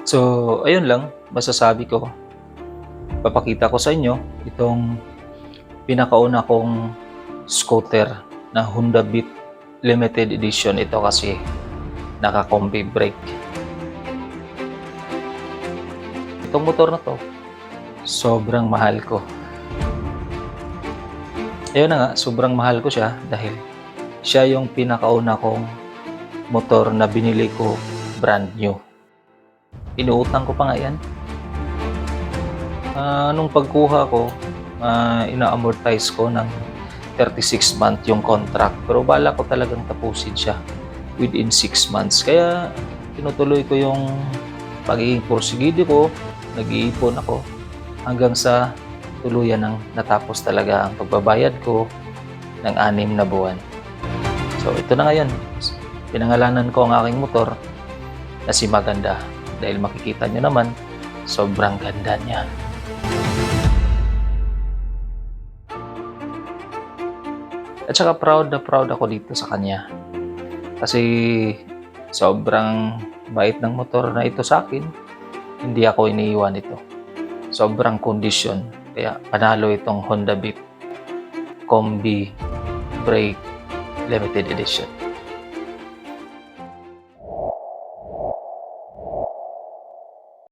So, ayun lang, masasabi ko, papakita ko sa inyo itong pinakauna kong scooter na Honda Beat Limited Edition. Ito kasi naka-combi brake. Itong motor na 'to, sobrang mahal ko. Ayun na nga, sobrang mahal ko siya dahil siya yung pinakauna kong motor na binili ko brand new. Inuutang ko pa nga 'yan. Nung pagkuha ko, ina-amortize ko ng 36 month yung contract, pero balak ko talagang tapusin siya within 6 months. Kaya tinutuloy ko yung pagiging porsigido ko, nag-iipon ako hanggang sa tuluyan ng natapos talaga ang pagbabayad ko ng 6 na buwan. So ito na ngayon, pinangalanan ko ang aking motor na si Maganda dahil makikita nyo naman, sobrang ganda niya. At saka proud na proud ako dito sa kanya. Kasi sobrang bait ng motor na ito sa akin. Hindi ako iniiwan ito. Sobrang kondisyon. Kaya panalo itong Honda Beat Combi Brake Limited Edition.